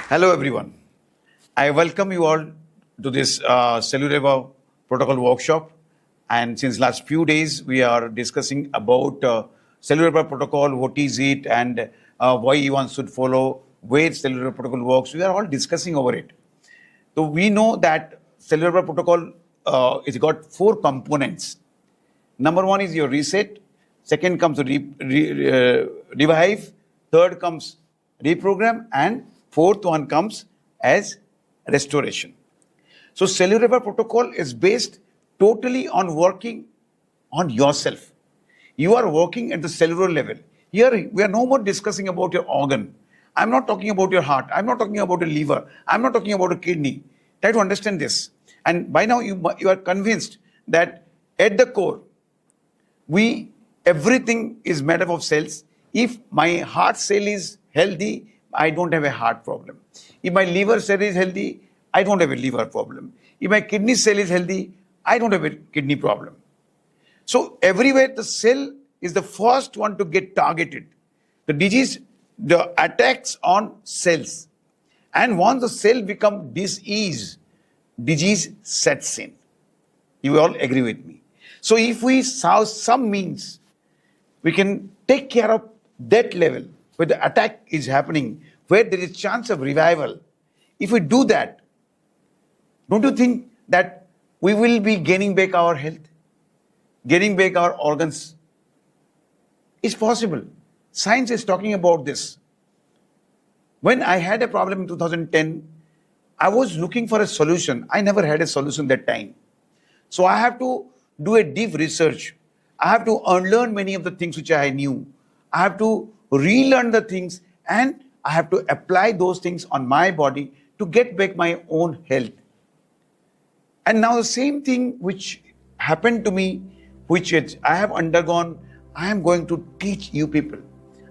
Hello everyone. I welcome you all to this Cellureva Protocol workshop. And since last few days, we are discussing about Cellureva Protocol, what is it, and why one should follow, where Cellureva Protocol works. We are all discussing over it. So we know that Cellureva Protocol it's got 4 components. Number 1 is your reset. Second comes revive. Third comes reprogram, and fourth one comes as restoration. So Cellureva Protocol is based totally on working on yourself. You are working at the cellular level. Here we are no more discussing about your organ. I'm not talking about your heart. I'm not talking about your liver. I'm not talking about a kidney. Try to understand this. And by now you are convinced that at the core, everything is made up of cells. If my heart cell is healthy, I don't have a heart problem. If my liver cell is healthy, I don't have a liver problem. If my kidney cell is healthy, I don't have a kidney problem. So everywhere the cell is the first one to get targeted. The disease, the attacks on cells. And once the cell becomes disease sets in. You all agree with me. So if we have some means, we can take care of that level where the attack is happening, where there is chance of revival. If we do that, don't you think that we will be gaining back our health, getting back our organs? It's possible. Science is talking about this. When I had a problem in 2010, I was looking for a solution. I never had a solution that time. So I have to do a deep research. I have to unlearn many of the things which I knew. I have to relearn the things, and I have to apply those things on my body to get back my own health. And now the same thing which happened to me, which I have undergone, I am going to teach you people.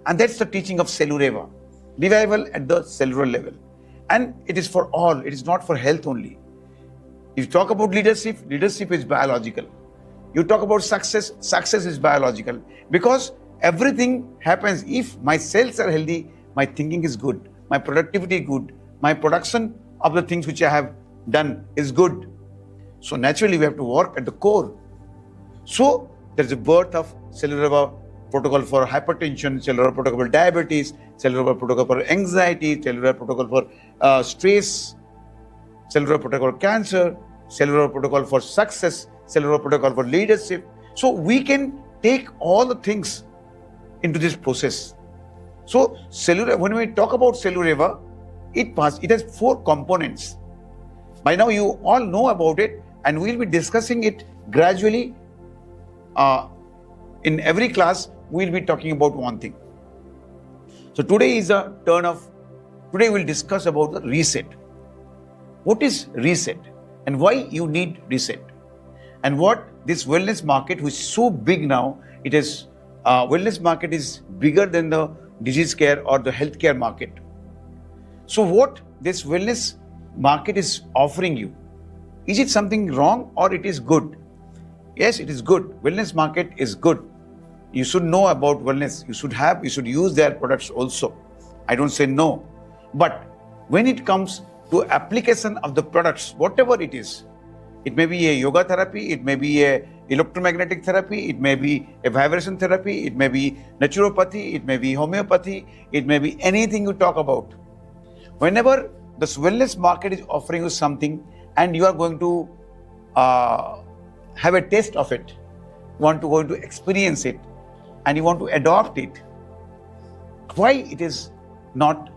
And that's the teaching of Cellureva, revival at the cellular level. And it is for all, it is not for health only. If you talk about leadership, leadership is biological. You talk about success, success is biological. Because everything happens if my cells are healthy, my thinking is good, my productivity is good, my production of the things which I have done is good. So naturally we have to work at the core. So there's a birth of Cellureva Protocol for hypertension, Cellureva Protocol for diabetes, Cellureva Protocol for anxiety, Cellureva Protocol for stress, Cellureva Protocol for cancer, Cellureva Protocol for success, Cellureva Protocol for leadership. So we can take all the things into this process. So when we talk about Cellureva, it has 4 components. By now you all know about it, and we'll be discussing it gradually. In every class, we'll be talking about one thing. So today we'll discuss about the reset. What is reset and why you need reset? And what this wellness market, which is so big now, wellness market is bigger than the disease care or the healthcare market. So what this wellness market is offering you, is it something wrong or it is good? Yes, it is good. Wellness market is good. You should know about wellness. You should use their products also. I don't say no. But when it comes to application of the products, whatever it is, it may be a yoga therapy, it may be a electromagnetic therapy, it may be a vibration therapy, it may be naturopathy, it may be homeopathy, it may be anything you talk about. Whenever the wellness market is offering you something and you are going to have a taste of it, you want to go to experience it, and you want to adopt it, why it is not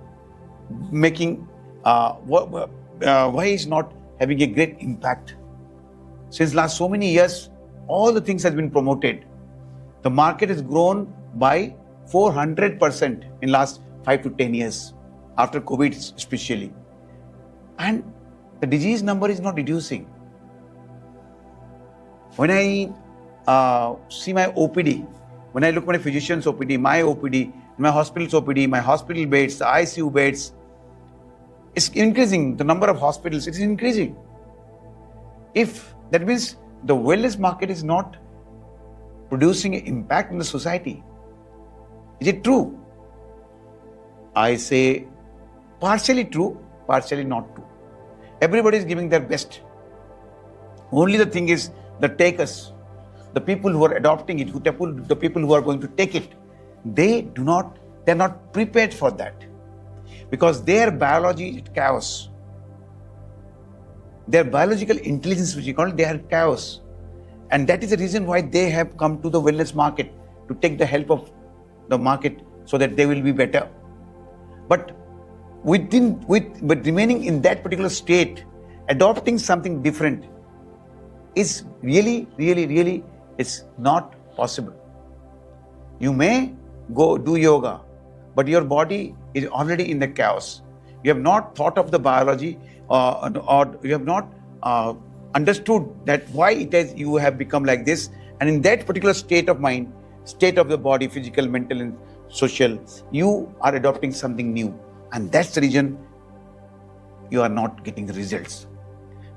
making, why is not having a great impact? Since last so many years, all the things has been promoted. The market has grown by 400% in last 5 to 10 years, after COVID especially. And the disease number is not reducing. When I see my OPD, when I look at my physician's OPD, my OPD, my hospital's OPD, my hospital beds, the ICU beds, it's increasing. The number of hospitals, it is increasing. If that means the wellness market is not producing an impact in the society. Is it true? I say partially true, partially not true. Everybody is giving their best. Only the thing is the takers, the people who are adopting it, the people who are going to take it, they're not prepared for that. Because their biology is chaos. Their biological intelligence, which we call it, they are chaos. And that is the reason why they have come to the wellness market to take the help of the market so that they will be better. But remaining in that particular state, adopting something different is really it's not possible. You may go do yoga, but your body is already in the chaos. You have not thought of the biology or you have not understood that why it is you have become like this. And in that particular state of mind, state of the body, physical, mental and social, you are adopting something new. And that's the reason you are not getting the results.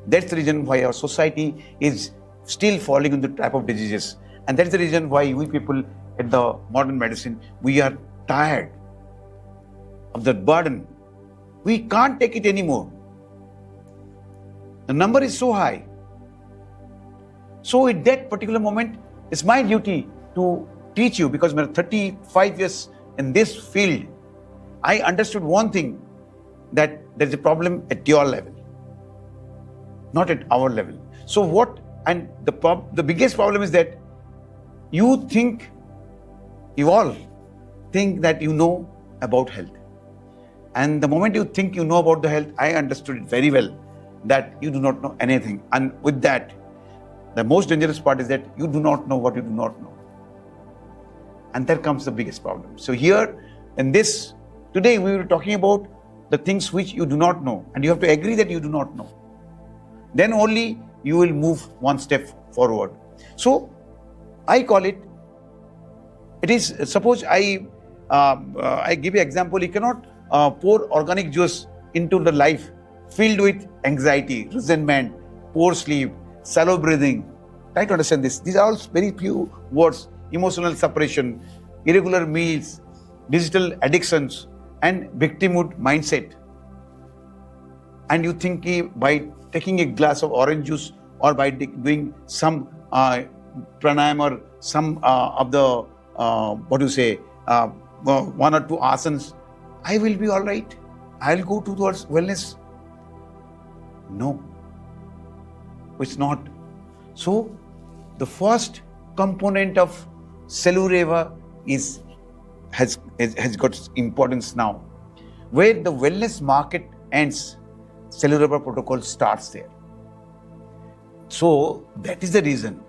That's the reason why our society is still falling into the trap of diseases. And that's the reason why we people at the modern medicine, we are tired of the burden. We can't take it anymore. The number is so high. So at that particular moment, it's my duty to teach you, because I'm 35 years in this field. I understood one thing, that there's a problem at your level, not at our level. So the biggest problem is that you all think that you know about health. And the moment you think you know about the health, I understood it very well that you do not know anything. And with that, the most dangerous part is that you do not know what you do not know. And there comes the biggest problem. So here in this, today we were talking about the things which you do not know, and you have to agree that you do not know. Then only you will move one step forward. So I call it is, suppose I give you an example. You cannot pour organic juice into the life filled with anxiety, resentment, poor sleep, shallow breathing. Try to understand this. These are all very few words: emotional suppression, irregular meals, digital addictions, and victimhood mindset. And you think by taking a glass of orange juice or by doing some pranayam or some of the, one or two asanas, I will be all right. I'll go towards wellness. No, it's not. So the first component of Cellureva has got importance now. Where the wellness market ends, Cellureva Protocol starts there. So that is the reason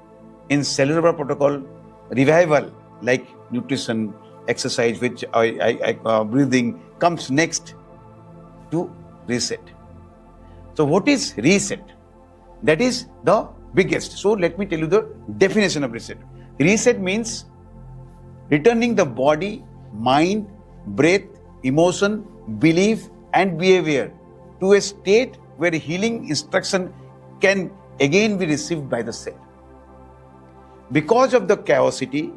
in Cellureva Protocol, revival like nutrition, exercise, which breathing comes next to reset. So what is reset? That is the biggest. So let me tell you the definition of reset. Reset means returning the body, mind, breath, emotion, belief and behavior to a state where healing instruction can again be received by the cell. Because of the chaosity,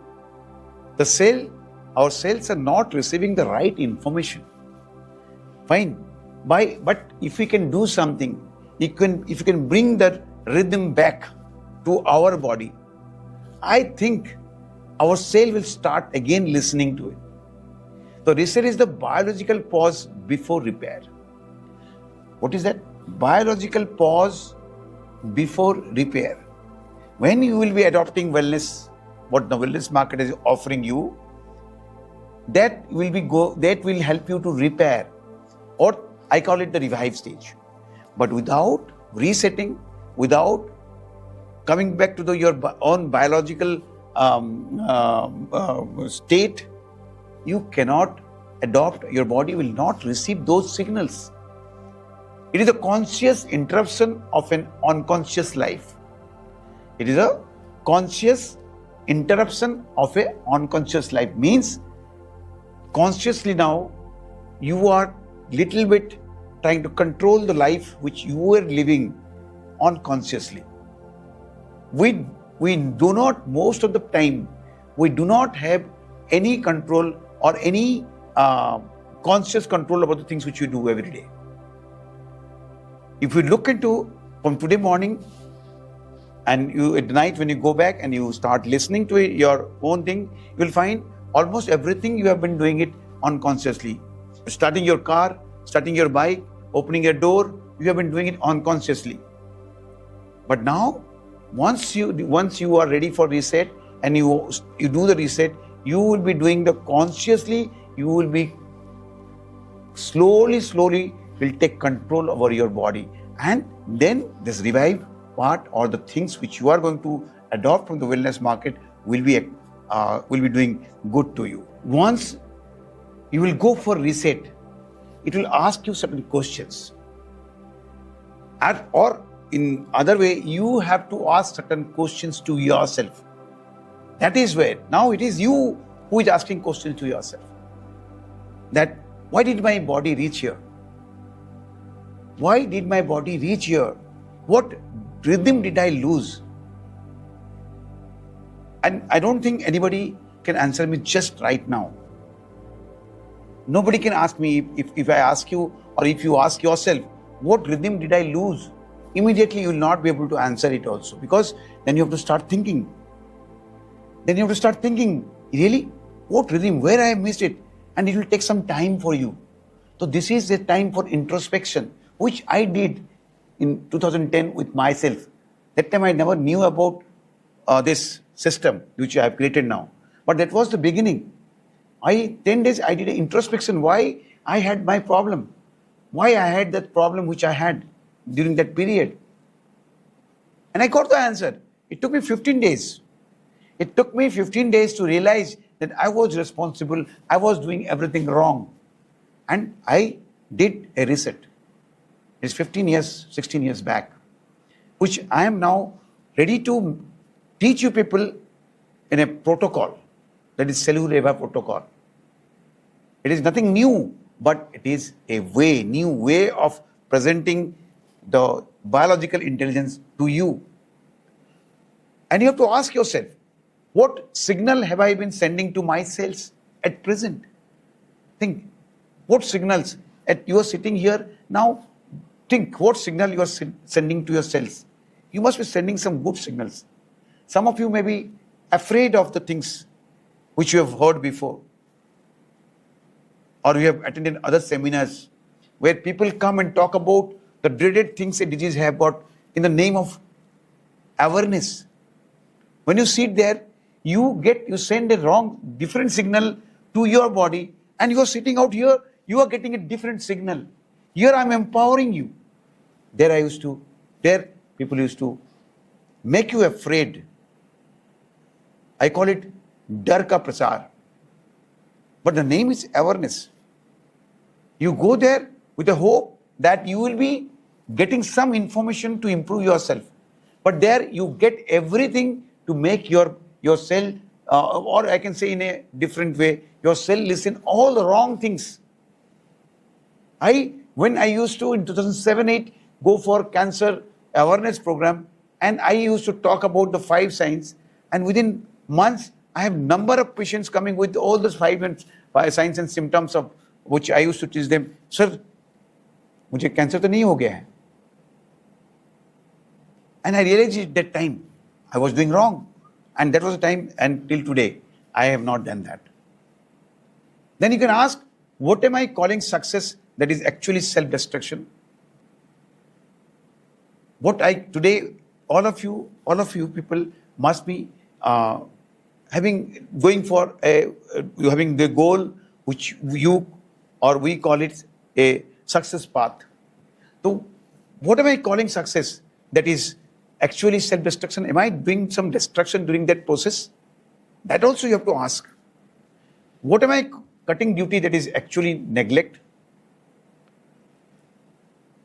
our cells are not receiving the right information. Fine. But if we can do something, if you can bring that rhythm back to our body, I think our cell will start again listening to it. So reset is the biological pause before repair. What is that? Biological pause before repair. When you will be adopting wellness, what the wellness market is offering you, that will help you to repair, or I call it the revive stage. But without resetting, without coming back to your own biological state, you cannot adopt. Your body will not receive those signals. It is a conscious interruption of an unconscious life. It is a conscious interruption of an unconscious life. Means consciously now you are little bit trying to control the life which you were living unconsciously. We do not, most of the time, we do not have any control or any conscious control about the things which you do every day. If you look into from today morning and you at night when you go back and you start listening to your own thing, you will find almost everything you have been doing it unconsciously. Starting your car, starting your bike, opening a door, you have been doing it unconsciously. But now, once you are ready for reset and you do the reset, you will be doing the consciously, you will be slowly will take control over your body. And then this revive part or the things which you are going to adopt from the wellness market will be doing good to you. Once you will go for reset, it will ask you certain questions. Or in other way, you have to ask certain questions to yourself. That is where now it is you who is asking questions to yourself. That why did my body reach here? Why did my body reach here? What rhythm did I lose? And I don't think anybody can answer me just right now. Nobody can ask me if I ask you or if you ask yourself, what rhythm did I lose? Immediately you will not be able to answer it also, because then you have to start thinking. Then you have to start thinking, really, what rhythm, where I missed it? And it will take some time for you. So this is the time for introspection, which I did in 2010 with myself. That time I never knew about this system which I have created now. But that was the beginning. 10 days I did an introspection, why I had my problem. Why I had that problem which I had during that period. And I got the answer. It took me 15 days. It took me 15 days to realize that I was responsible, I was doing everything wrong. And I did a reset. It's 15 years, 16 years back, which I am now ready to teach you people in a protocol, that is Cellureva Protocol. It is nothing new, but it is a new way of presenting the biological intelligence to you. And you have to ask yourself, what signal have I been sending to my cells at present? Think, what signals? You are sitting here now, think what signal you are sending to your cells. You must be sending some good signals. Some of you may be afraid of the things which you have heard before. Or you have attended other seminars where people come and talk about the dreaded things a disease have got in the name of awareness. When you sit there, you send a different signal to your body, and you are sitting out here, you are getting a different signal. Here I am empowering you. There people used to make you afraid. I call it Dar ka prasar. But the name is awareness. You go there with the hope that you will be getting some information to improve yourself. But there you get everything to make your cell, or I can say in a different way, your cell listen all the wrong things. When I used to, in 2007-8, go for cancer awareness program, and I used to talk about the 5 signs, and within months, I have number of patients coming with all those 5 signs and symptoms of which I used to teach them, sir, मुझे cancer तो नहीं हो गया है. And I realized at that time, I was doing wrong. And that was the time, and till today, I have not done that. Then you can ask, what am I calling success that is actually self-destruction? Today, all of you people must be having the goal which we call it a success path. So what am I calling success that is actually self-destruction? Am I doing some destruction during that process? That also you have to ask. What am I cutting duty that is actually neglect?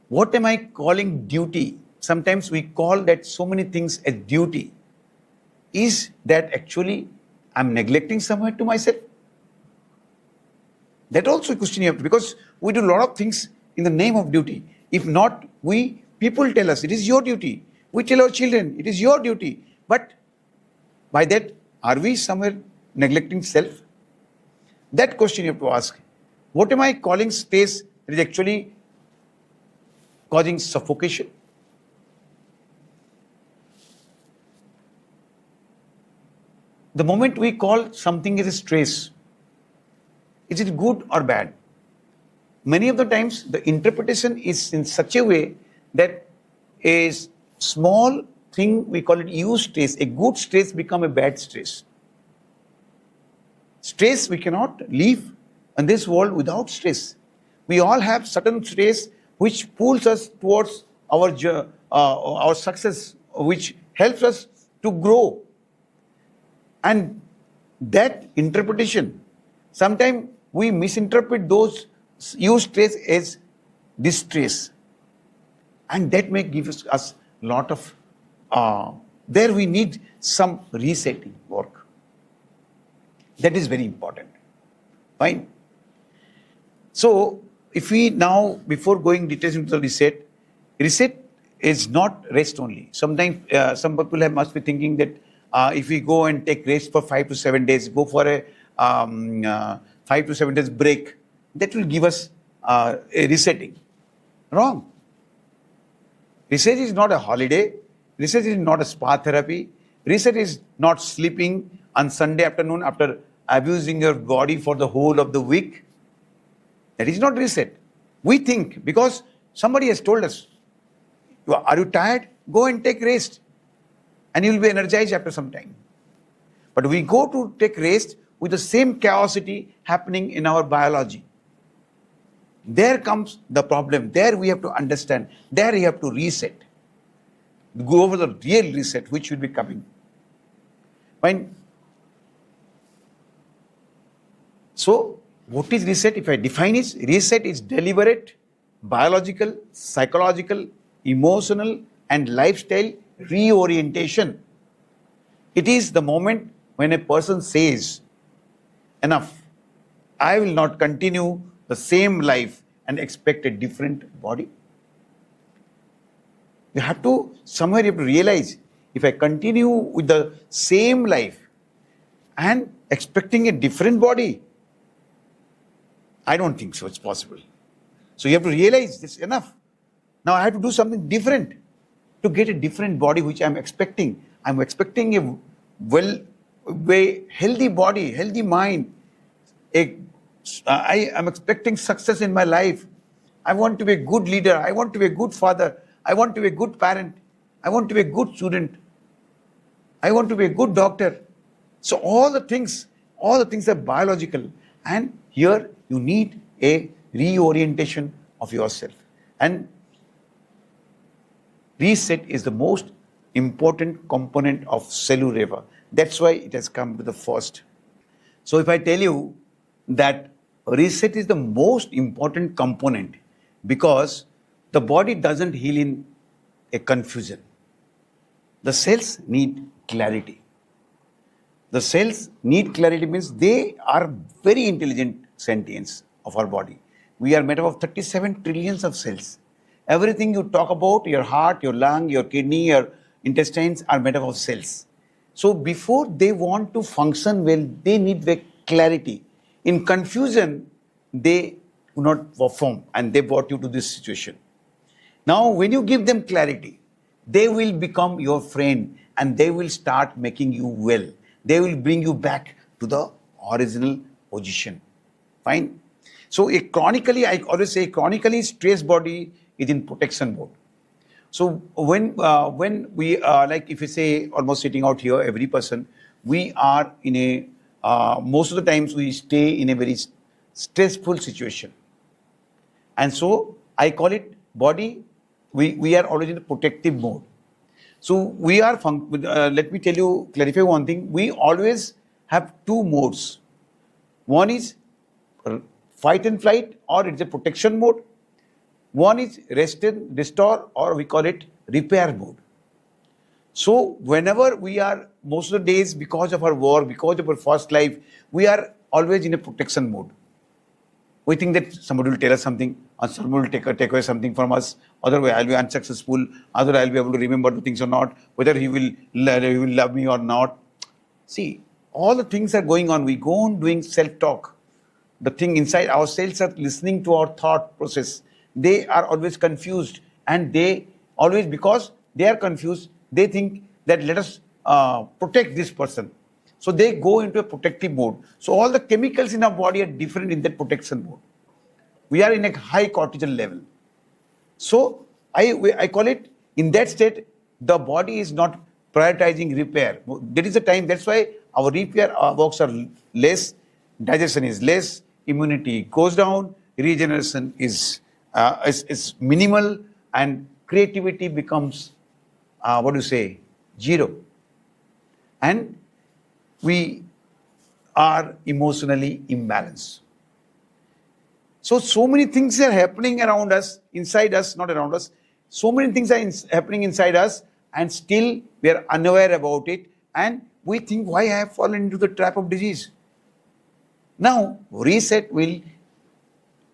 What am I calling duty? Sometimes we call that so many things as duty. Is that actually I'm neglecting somewhere to myself? That also a question you have to, because we do a lot of things in the name of duty. If not, people tell us it is your duty. We tell our children it is your duty. But by that, are we somewhere neglecting self? That question you have to ask. What am I calling space that is actually causing suffocation. The moment we call something as a stress, is it good or bad? Many of the times the interpretation is in such a way that a small thing, we call it use stress, a good stress become a bad stress. Stress, we cannot live in this world without stress. We all have certain stress which pulls us towards our success, which helps us to grow. And that interpretation, sometimes we misinterpret those use stress as distress. And that may give us a lot of, there we need some resetting work. That is very important. Fine. So, if we now, before going details into the reset is not rest only. Sometimes some people must be thinking that if we go and take rest for 5 to 7 days, go for a 5 to 7 days break, that will give us a resetting. Wrong. Reset is not a holiday. Reset is not a spa therapy. Reset is not sleeping on Sunday afternoon after abusing your body for the whole of the week. That is not reset. We think because somebody has told us, are you tired? Go and take rest. And you will be energized after some time. But we go to take rest with the same chaosity happening in our biology. There comes the problem. There we have to understand. There we have to reset. Go over the real reset which will be coming. Fine. So, what is reset? If I define it, reset is deliberate, biological, psychological, emotional and lifestyle reorientation. It is the moment when a person says, enough, I will not continue the same life and expect a different body. You have to, somewhere you have to realize, if I continue with the same life and expecting a different body, I don't think so it's possible. So you have to realize this, enough. Now I have to do something different to get a different body which I'm expecting. I'm expecting a healthy body, healthy mind. I am expecting success in my life. I want to be a good leader. I want to be a good father. I want to be a good parent. I want to be a good student. I want to be a good doctor. So all the things are biological. And here you need a reorientation of yourself. And reset is the most important component of Cellureva. That's why it has come to the first. So if I tell you that reset is the most important component because the body doesn't heal in a confusion. The cells need clarity. The cells need clarity means they are very intelligent sentients of our body. We are made up of 37 trillions of cells. Everything you talk about, your heart, your lung, your kidney, your intestines are made up of cells. So before they want to function well, they need the clarity. In confusion, they do not perform and they brought you to this situation. Now, when you give them clarity, they will become your friend and they will start making you well. They will bring you back to the original position. Fine. So I always say chronically stressed body is in protection mode. So when we like if you say almost sitting out here, every person, we are in a, most of the times we stay in a very stressful situation. And so I call it body, we are always in a protective mode. So we are, let me tell you, clarify one thing, we always have two modes. One is fight and flight or it's a protection mode. One is rest and restore or we call it repair mode. So whenever we are, most of the days because of our work, because of our first life, we are always in a protection mode. We think that somebody will tell us something, or somebody will take away something from us, otherwise I'll be unsuccessful, otherwise I'll be able to remember the things or not, whether he will love me or not. See, all the things are going on. We go on doing self-talk. The thing inside our cells are listening to our thought process. They are always confused And they always, because they are confused, they think that let us protect this person. So they go into a protective mode. So all the chemicals in our body are different in that protection mode. We are in a high cortisol level. So I call it, in that state, the body is not prioritizing repair. That is the time, that's why our repair works are less, digestion is less, immunity goes down, regeneration is minimal, and creativity becomes, zero. And we are emotionally imbalanced. So many things are happening around us, inside us, not around us. So many things are happening inside us, and still we are unaware about it. And we think, why I have fallen into the trap of disease? Now, reset will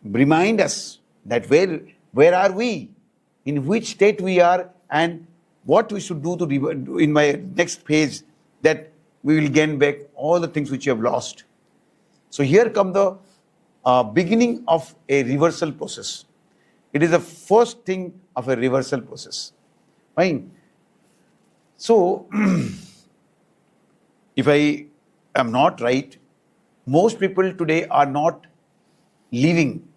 remind us that where are we, in which state we are, and what we should do to in my next phase, that we will gain back all the things which you have lost. So here come the beginning of a reversal process. It is the first thing of a reversal process. Fine. So, if I am not right, most people today are not living,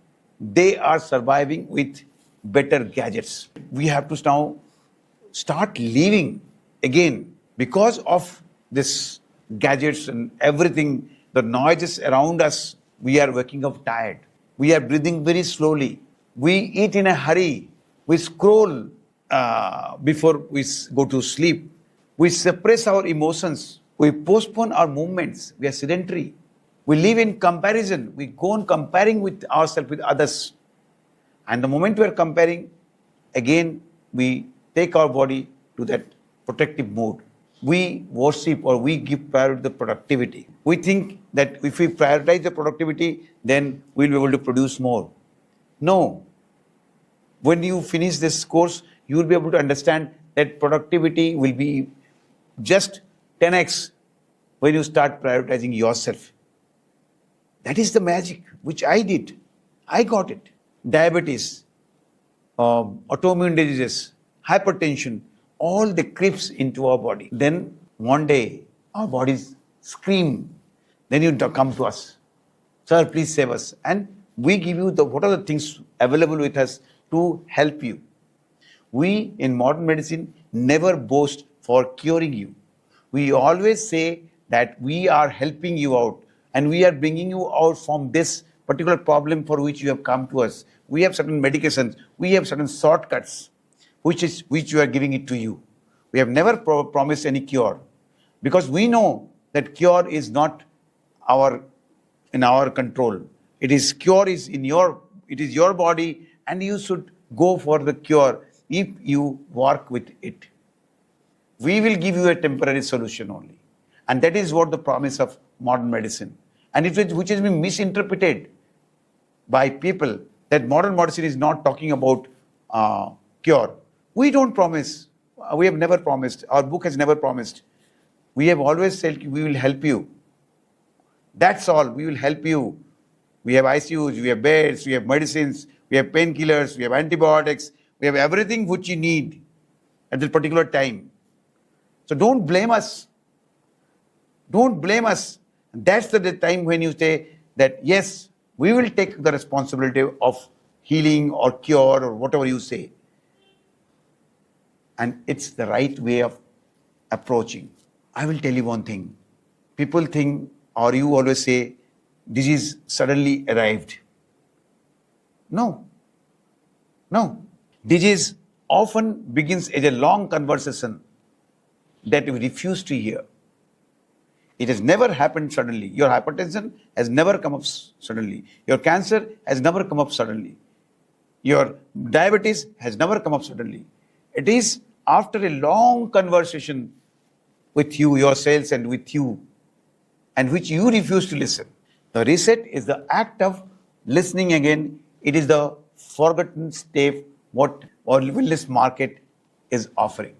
they are surviving with better gadgets. We have to now start living again because of this gadgets and everything, the noises around us. We are waking up tired. We are breathing very slowly. We eat in a hurry. We scroll before we go to sleep. We suppress our emotions. We postpone our movements. We are sedentary. We live in comparison. We go on comparing with ourselves with others. And the moment we are comparing, again, we take our body to that protective mode. We worship or we give priority to the productivity. We think that if we prioritize the productivity, then we'll be able to produce more. No. When you finish this course, you will be able to understand that productivity will be just 10x when you start prioritizing yourself. That is the magic which I did. I got it. Diabetes, autoimmune diseases, hypertension, all the creeps into our body. Then one day our bodies scream. Then you come to us, sir, please save us. And we give you what are the things available with us to help you. We in modern medicine never boast for curing you. We always say that we are helping you out and we are bringing you out from this particular problem for which you have come to us. We have certain medications, we have certain shortcuts, which you are giving it to you. We have never promised any cure because we know that cure is not in our control. It is your body, and you should go for the cure if you work with it. We will give you a temporary solution only. And that is what the promise of modern medicine. And which has been misinterpreted by people, that modern medicine is not talking about cure. We don't promise. We have never promised. Our book has never promised. We have always said we will help you. That's all. We will help you. We have ICUs, we have beds, we have medicines, we have painkillers, we have antibiotics, we have everything which you need at that particular time. So don't blame us. Don't blame us. That's the time when you say that, yes, we will take the responsibility of healing or cure or whatever you say. And it's the right way of approaching. I will tell you one thing. People think, or you always say, disease suddenly arrived. No. Disease often begins as a long conversation that we refuse to hear. It has never happened suddenly. Your hypertension has never come up suddenly. Your cancer has never come up suddenly. Your diabetes has never come up suddenly. It is after a long conversation with you, your cells, and with you, and which you refuse to listen. The reset is the act of listening again. It is the forgotten step what our wellness market is offering.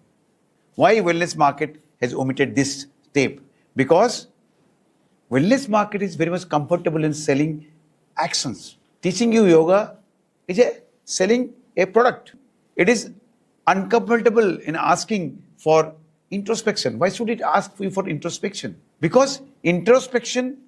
Why wellness market has omitted this step? Because wellness market is very much comfortable in selling actions. Teaching you yoga is selling a product. It is uncomfortable in asking for introspection. Why should it ask you for introspection? Because introspection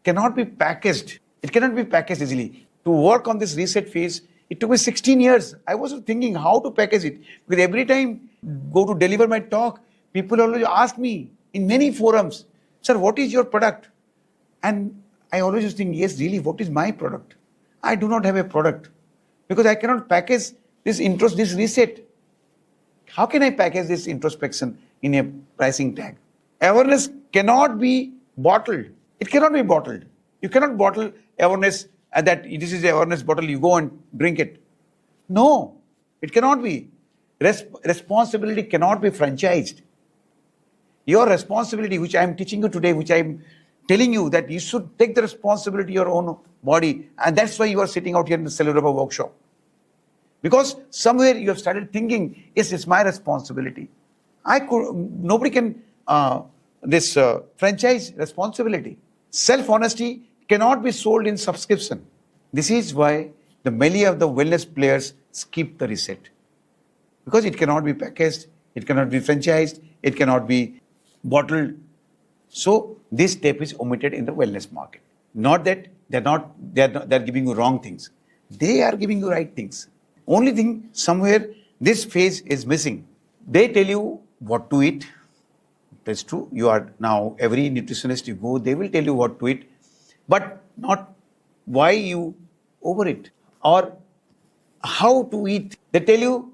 cannot be packaged. It cannot be packaged easily. To work on this reset phase, it took me 16 years. I was thinking how to package it. Because every time I go to deliver my talk, people always ask me in many forums, sir, what is your product? And I always just think, yes, really, what is my product? I do not have a product because I cannot package this reset. How can I package this introspection in a pricing tag? Awareness cannot be bottled. It cannot be bottled. You cannot bottle awareness and that this is the awareness bottle, you go and drink it. No, it cannot be. Responsibility cannot be franchised. Your responsibility, which I am teaching you today, which I am telling you that you should take the responsibility of your own body, and that's why you are sitting out here in the Cellureva workshop. Because somewhere you have started thinking, yes, it's my responsibility. Nobody can franchise responsibility. Self-honesty cannot be sold in subscription. This is why the many of the wellness players skip the reset. Because it cannot be packaged, it cannot be franchised, it cannot be bottled. So this step is omitted in the wellness market. Not that they're giving you wrong things. They are giving you right things. Only thing, somewhere this phase is missing. They tell you what to eat. That's true. You are now, every nutritionist you go, they will tell you what to eat, but not why you overeat or how to eat. They tell you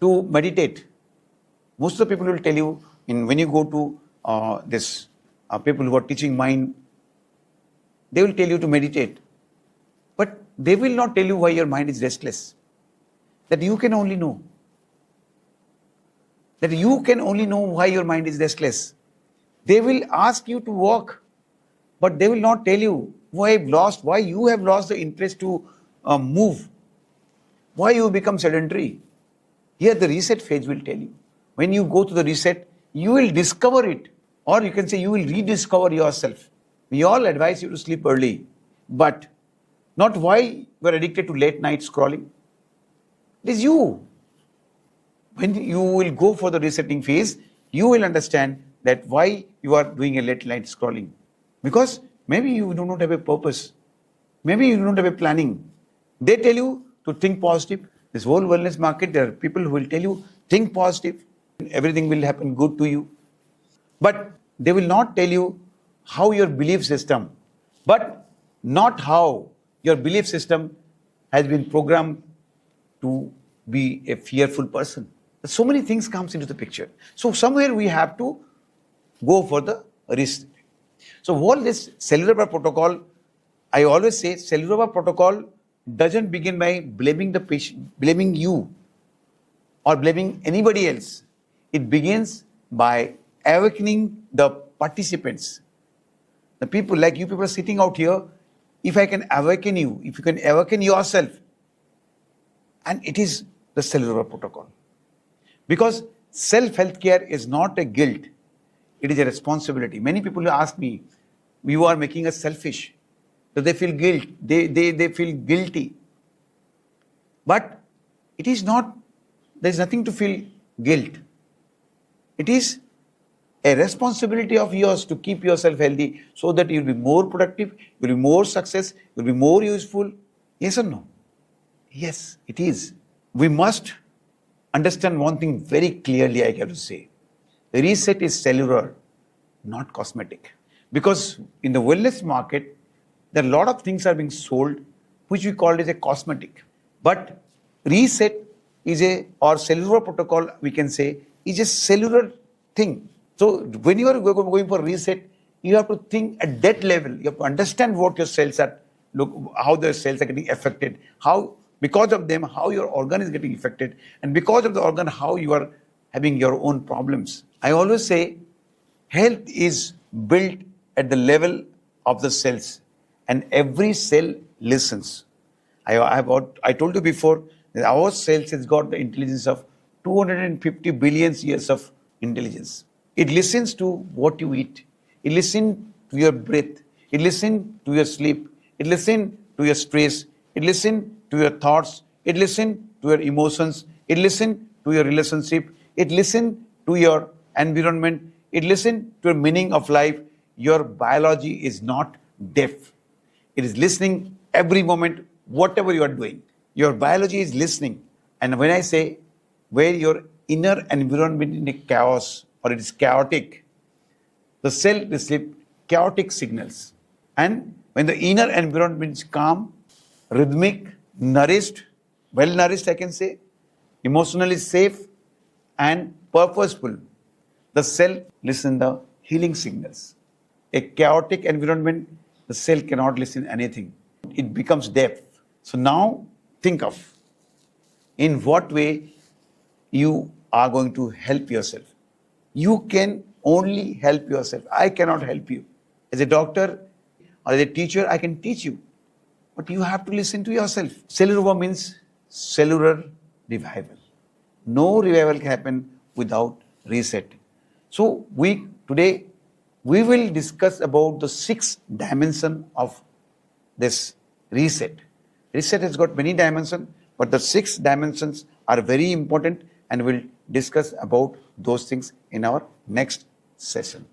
to meditate. Most of the people will tell you, when you go to people who are teaching mind, they will tell you to meditate. But they will not tell you why your mind is restless. That you can only know. That you can only know why your mind is restless. They will ask you to walk, but they will not tell you why you have lost the interest to move, why you become sedentary. Here the reset phase will tell you. When you go to the reset, you will discover it, or you can say you will rediscover yourself. We all advise you to sleep early, but not why you are addicted to late night scrolling. It is you. When you will go for the resetting phase, you will understand that why you are doing a late night scrolling. Because maybe you do not have a purpose. Maybe you don't have a planning. They tell you to think positive. This whole wellness market, there are people who will tell you, think positive. Everything will happen good to you. But they will not tell you how your belief system, but not how your belief system has been programmed to be a fearful person. So many things comes into the picture. So somewhere we have to go for the reset. So all this Cellureva protocol, I always say Cellureva protocol doesn't begin by blaming the patient, blaming you or blaming anybody else. It begins by awakening the participants. The people like you people are sitting out here, if I can awaken you, if you can awaken yourself, and it is the Cellureva protocol. Because self-health care is not a guilt, it is a responsibility. Many people ask me, you are making us selfish. So they feel guilt, they feel guilty. But it is not, there is nothing to feel guilt. It is a responsibility of yours to keep yourself healthy so that you will be more productive, you will be more success, you will be more useful. Yes or no? Yes, it is. We must understand one thing very clearly, I have to say. The reset is cellular, not cosmetic. Because in the wellness market, there are a lot of things are being sold, which we call as a cosmetic. But reset is or Cellureva protocol, we can say, is a cellular thing. So when you are going for reset, you have to think at that level. You have to understand what your cells are, how the cells are getting affected, how, because of them, how your organ is getting affected, and because of the organ, how you are having your own problems. I always say, health is built at the level of the cells, and every cell listens. I told you before that our cells has got the intelligence of 250 billion years of intelligence. It listens to what you eat. It listens to your breath. It listens to your sleep. It listens to your stress. It listens to your thoughts. It listens to your emotions. It listens to your relationship. It listens to your environment. It listens to your meaning of life. Your biology is not deaf. It is listening every moment, whatever you are doing. Your biology is listening. And when I say where your inner environment is in chaos or it is chaotic, the cell receives chaotic signals. And when the inner environment is calm, rhythmic, nourished, well nourished, I can say, emotionally safe and purposeful, the cell listens the healing signals. A chaotic environment, the cell cannot listen anything. It becomes deaf. So now think of in what way you are going to help yourself. You can only help yourself. I cannot help you. As a doctor or as a teacher, I can teach you. But you have to listen to yourself. Cellureva means cellular revival. No revival can happen without reset. So today we will discuss about the 6 dimensions of this reset. Reset has got many dimensions, but the 6 dimensions are very important, and we'll discuss about those things in our next session.